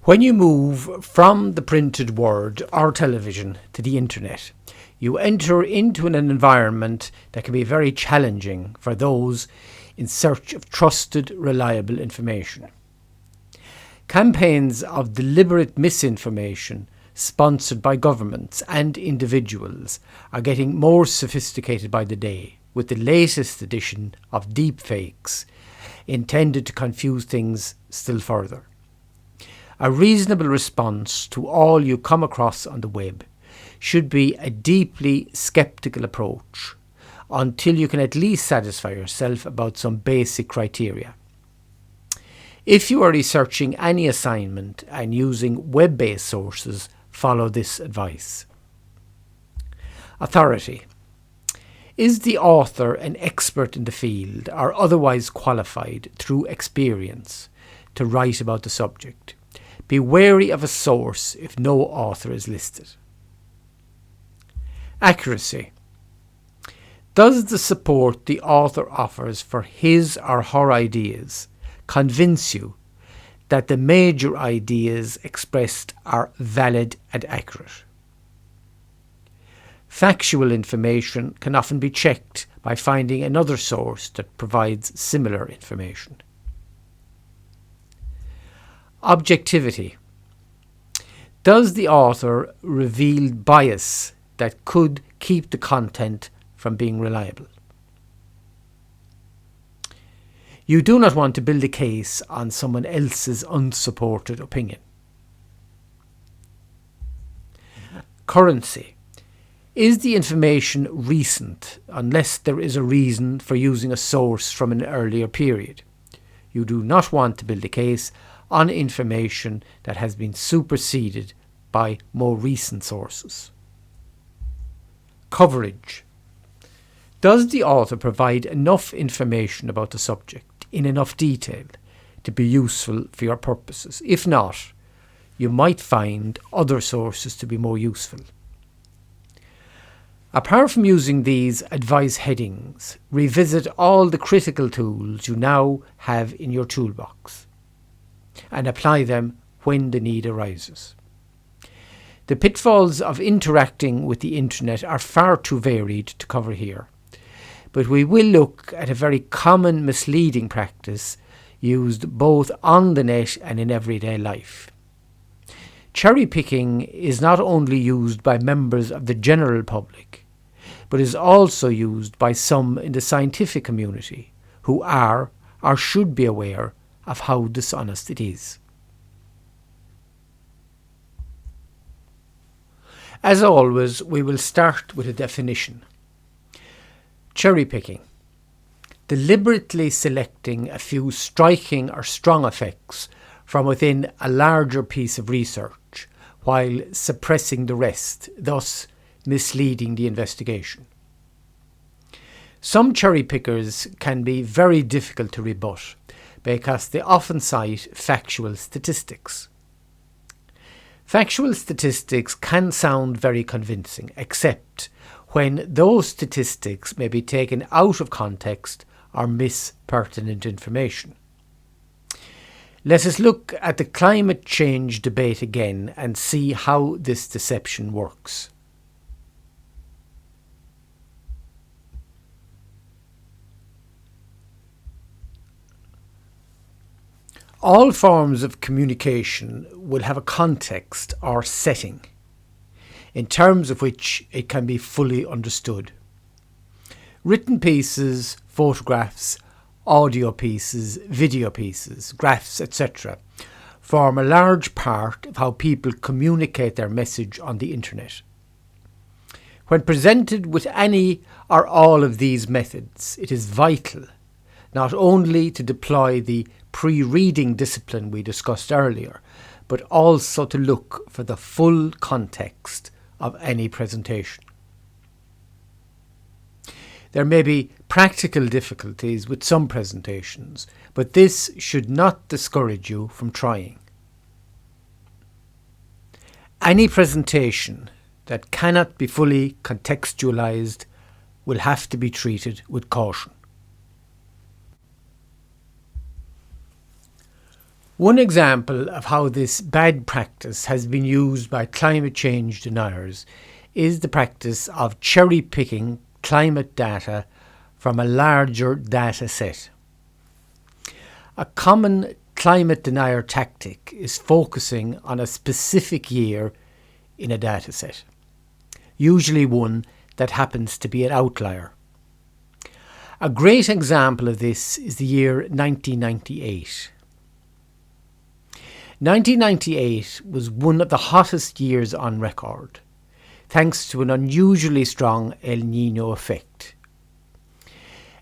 When you move from the printed word or television to the internet, you enter into an environment that can be very challenging for those in search of trusted, reliable information. Campaigns of deliberate misinformation sponsored by governments and individuals are getting more sophisticated by the day, with the latest edition of deepfakes intended to confuse things still further. A reasonable response to all you come across on the web should be a deeply sceptical approach until you can at least satisfy yourself about some basic criteria. If you are researching any assignment and using web-based sources, follow this advice. Authority. Is the author an expert in the field or otherwise qualified through experience to write about the subject? Be wary of a source if no author is listed. Accuracy. Does the support the author offers for his or her ideas convince you that the major ideas expressed are valid and accurate? Factual information can often be checked by finding another source that provides similar information. Objectivity. Does the author reveal bias that could keep the content from being reliable? You do not want to build a case on someone else's unsupported opinion. Currency. Is the information recent unless there is a reason for using a source from an earlier period? You do not want to build a case on information that has been superseded by more recent sources. Coverage. Does the author provide enough information about the subject in enough detail to be useful for your purposes? If not, you might find other sources to be more useful. Apart from using these advice headings, revisit all the critical tools you now have in your toolbox and apply them when the need arises. The pitfalls of interacting with the internet are far too varied to cover here, but we will look at a very common misleading practice used both on the net and in everyday life. Cherry picking is not only used by members of the general public, but is also used by some in the scientific community who are or should be aware of how dishonest it is. As always, we will start with a definition. Cherry picking. Deliberately selecting a few striking or strong effects from within a larger piece of research while suppressing the rest, thus misleading the investigation. Some cherry pickers can be very difficult to rebut because they often cite factual statistics. Factual statistics can sound very convincing, except when those statistics may be taken out of context or miss pertinent information. Let us look at the climate change debate again and see how this deception works. All forms of communication will have a context or setting, in terms of which it can be fully understood. Written pieces, photographs, audio pieces, video pieces, graphs, etc. form a large part of how people communicate their message on the internet. When presented with any or all of these methods, it is vital not only to deploy the pre-reading discipline we discussed earlier, but also to look for the full context of any presentation. There may be practical difficulties with some presentations, but this should not discourage you from trying. Any presentation that cannot be fully contextualized will have to be treated with caution. One example of how this bad practice has been used by climate change deniers is the practice of cherry-picking climate data from a larger data set. A common climate denier tactic is focusing on a specific year in a data set, usually one that happens to be an outlier. A great example of this is the year 1998. 1998 was one of the hottest years on record, thanks to an unusually strong El Niño effect.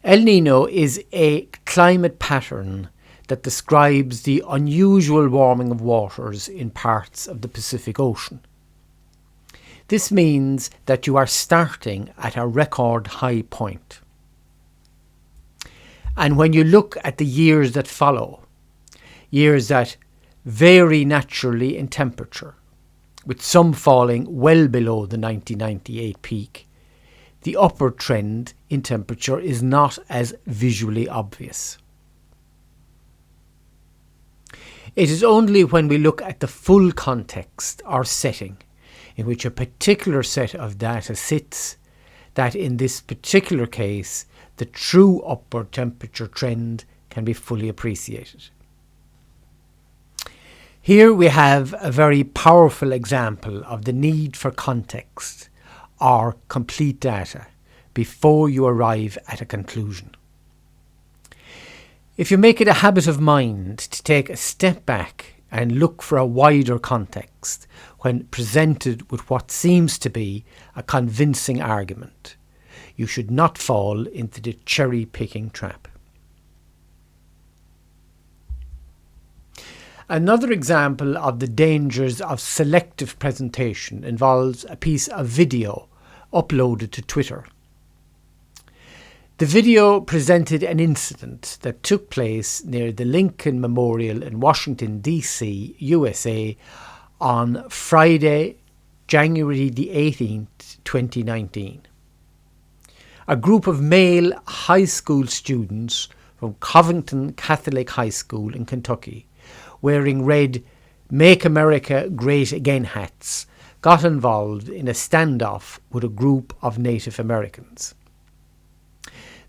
El Niño is a climate pattern that describes the unusual warming of waters in parts of the Pacific Ocean. This means that you are starting at a record high point. And when you look at the years that follow, years that vary naturally in temperature, with some falling well below the 1998 peak, the upward trend in temperature is not as visually obvious. It is only when we look at the full context or setting in which a particular set of data sits that in this particular case the true upward temperature trend can be fully appreciated. Here we have a very powerful example of the need for context or complete data before you arrive at a conclusion. If you make it a habit of mind to take a step back and look for a wider context when presented with what seems to be a convincing argument, you should not fall into the cherry-picking trap. Another example of the dangers of selective presentation involves a piece of video uploaded to Twitter. The video presented an incident that took place near the Lincoln Memorial in Washington, D.C., USA, on Friday, January the 18th, 2019. A group of male high school students from Covington Catholic High School in Kentucky, wearing red Make America Great Again hats, got involved in a standoff with a group of Native Americans.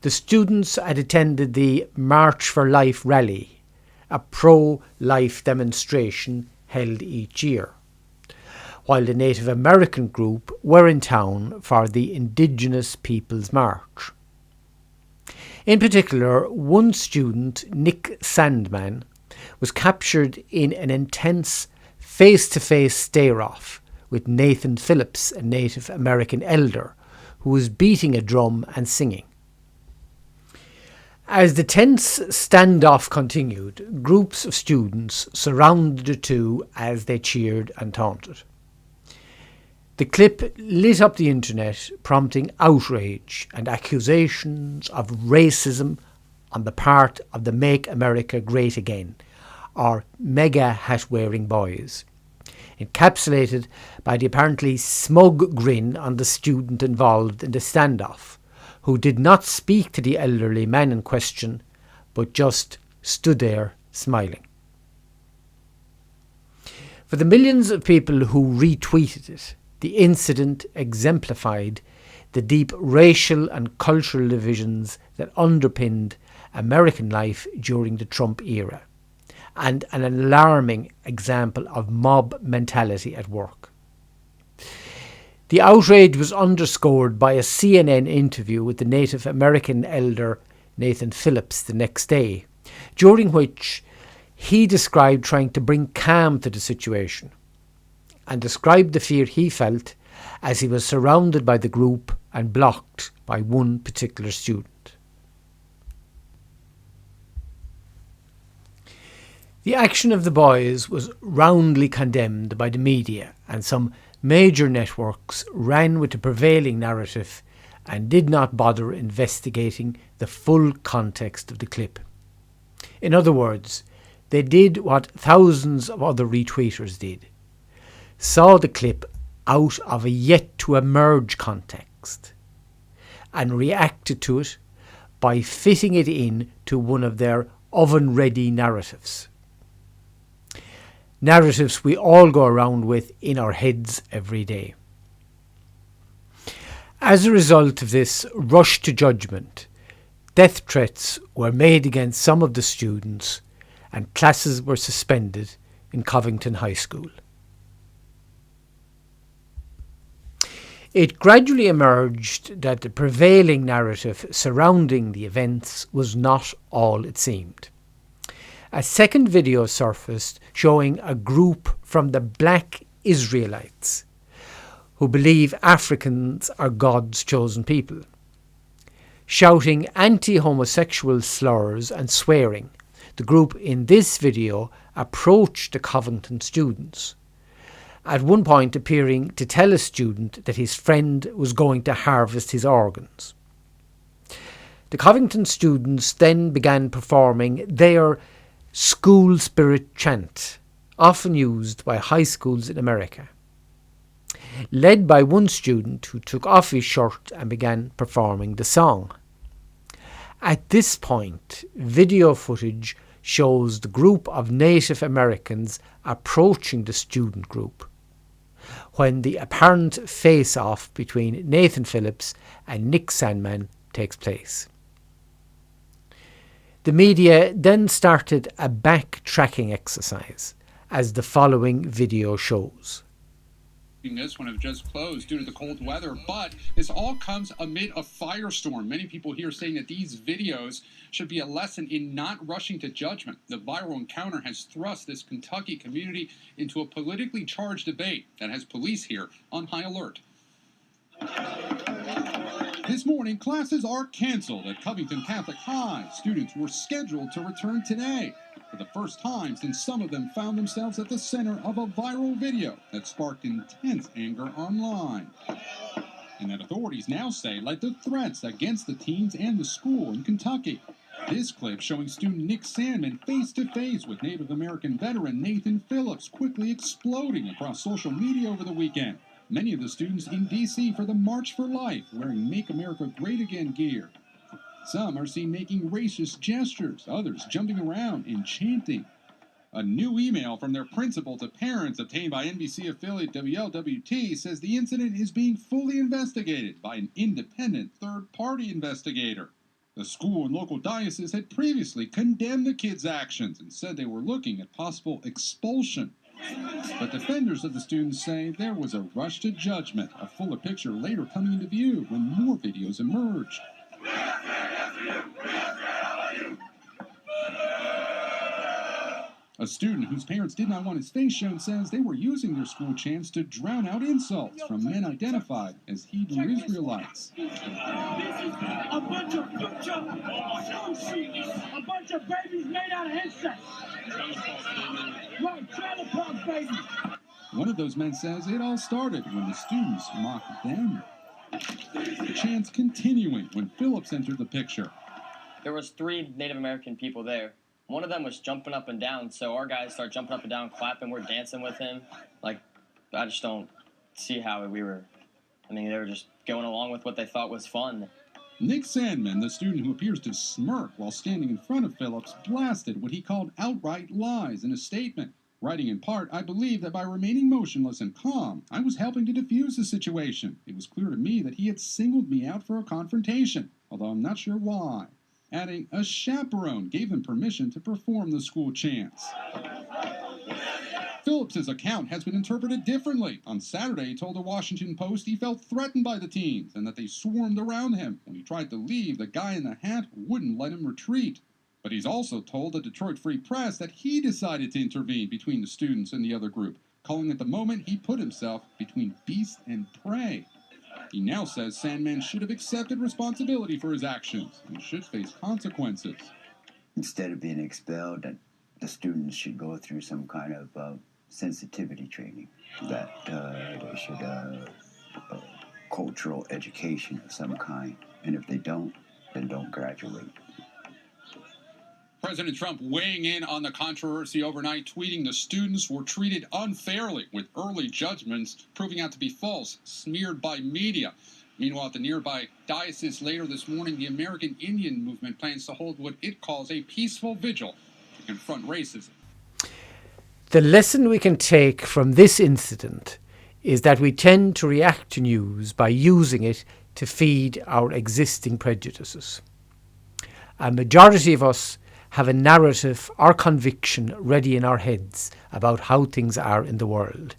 The students had attended the March for Life rally, a pro-life demonstration held each year, while the Native American group were in town for the Indigenous Peoples March. In particular, one student, Nick Sandman, was captured in an intense face-to-face stare-off with Nathan Phillips, a Native American elder, who was beating a drum and singing. As the tense standoff continued, groups of students surrounded the two as they cheered and taunted. The clip lit up the internet, prompting outrage and accusations of racism on the part of the Make America Great Again, or mega hat-wearing boys, encapsulated by the apparently smug grin on the student involved in the standoff, who did not speak to the elderly man in question, but just stood there smiling. For the millions of people who retweeted it, the incident exemplified the deep racial and cultural divisions that underpinned American life during the Trump era, and an alarming example of mob mentality at work. The outrage was underscored by a CNN interview with the Native American elder Nathan Phillips the next day, during which he described trying to bring calm to the situation and described the fear he felt as he was surrounded by the group and blocked by one particular student. The action of the boys was roundly condemned by the media, and some major networks ran with the prevailing narrative and did not bother investigating the full context of the clip. In other words, they did what thousands of other retweeters did: saw the clip out of a yet-to-emerge context and reacted to it by fitting it in to one of their oven-ready narratives. narratives we all go around with in our heads every day. As a result of this rush to judgment, death threats were made against some of the students and classes were suspended in Covington High School. It gradually emerged that the prevailing narrative surrounding the events was not all it seemed. A second video surfaced showing a group from the Black Israelites who believe Africans are God's chosen people, shouting anti-homosexual slurs and swearing. The group in this video approached the Covington students, at one point appearing to tell a student that his friend was going to harvest his organs. The Covington students then began performing their school spirit chant, often used by high schools in America, led by one student who took off his shirt and began performing the song. At this point, video footage shows the group of Native Americans approaching the student group when the apparent face-off between Nathan Phillips and Nick Sandmann takes place. The media then started a backtracking exercise, as the following video shows. This one have just closed due to the cold weather, but this all comes amid a firestorm. Many people here saying that these videos should be a lesson in not rushing to judgment. The viral encounter has thrust this Kentucky community into a politically charged debate that has police here on high alert. This morning, classes are canceled at Covington Catholic High. Students were scheduled to return today, for the first time since some of them found themselves at the center of a viral video that sparked intense anger online. And that authorities now say led to threats against the teens and the school in Kentucky. This clip showing student Nick Sandmann face-to-face with Native American veteran Nathan Phillips quickly exploding across social media over the weekend. Many of the students in D.C. for the March for Life wearing Make America Great Again gear. Some are seen making racist gestures, others jumping around and chanting. A new email from their principal to parents obtained by NBC affiliate WLWT says the incident is being fully investigated by an independent third-party investigator. The school and local diocese had previously condemned the kids' actions and said they were looking at possible expulsion. But defenders of the students say there was a rush to judgment, a fuller picture later coming into view when more videos emerged. A student whose parents did not want his face shown says they were using their school chants to drown out insults from men identified as Hebrew Israelites. This is a bunch of future a bunch of babies made out of insects. Right, trailer park babies. One of those men says it all started when the students mocked them. The chants continuing when Phillips entered the picture. There was 3 Native American people there. One of them was jumping up and down, so our guys start jumping up and down, clapping. We're dancing with him. Like, I just don't see how they were just going along with what they thought was fun. Nick Sandmann, the student who appears to smirk while standing in front of Phillips, blasted what he called outright lies in a statement. Writing in part, I believe that by remaining motionless and calm, I was helping to defuse the situation. It was clear to me that he had singled me out for a confrontation, although I'm not sure why. Adding, a chaperone gave him permission to perform the school chants. Phillips's account has been interpreted differently. On Saturday, he told the Washington Post he felt threatened by the teens and that they swarmed around him. When he tried to leave, the guy in the hat wouldn't let him retreat. But he's also told the Detroit Free Press that he decided to intervene between the students and the other group, calling it the moment he put himself between beast and prey. He now says Sandmann should have accepted responsibility for his actions and should face consequences. Instead of being expelled, that the students should go through some kind of sensitivity training, that they should cultural education of some kind, and if they don't, then don't graduate. President Trump weighing in on the controversy overnight, tweeting the students were treated unfairly, with early judgments proving out to be false, smeared by media. Meanwhile, at the nearby diocese later this morning, the American Indian movement plans to hold what it calls a peaceful vigil to confront racism. The lesson we can take from this incident is that we tend to react to news by using it to feed our existing prejudices. A majority of us have a narrative or conviction ready in our heads about how things are in the world,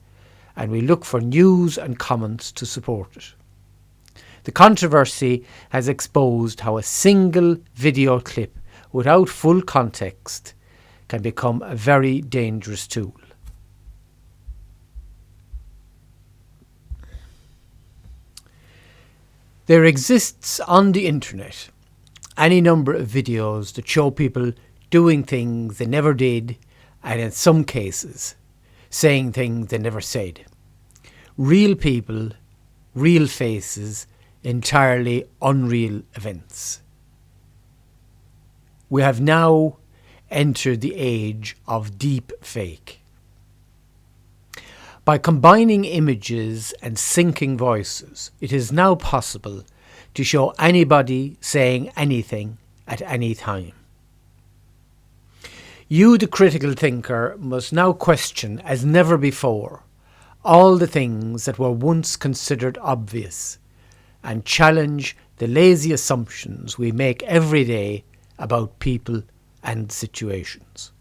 and we look for news and comments to support it. The controversy has exposed how a single video clip without full context can become a very dangerous tool. There exists on the internet any number of videos that show people doing things they never did, and in some cases saying things they never said. Real people, real faces, entirely unreal events. We have now entered the age of deep fake. By combining images and syncing voices, it is now possible to show anybody saying anything at any time. You, the critical thinker, must now question as never before all the things that were once considered obvious and challenge the lazy assumptions we make every day about people and situations.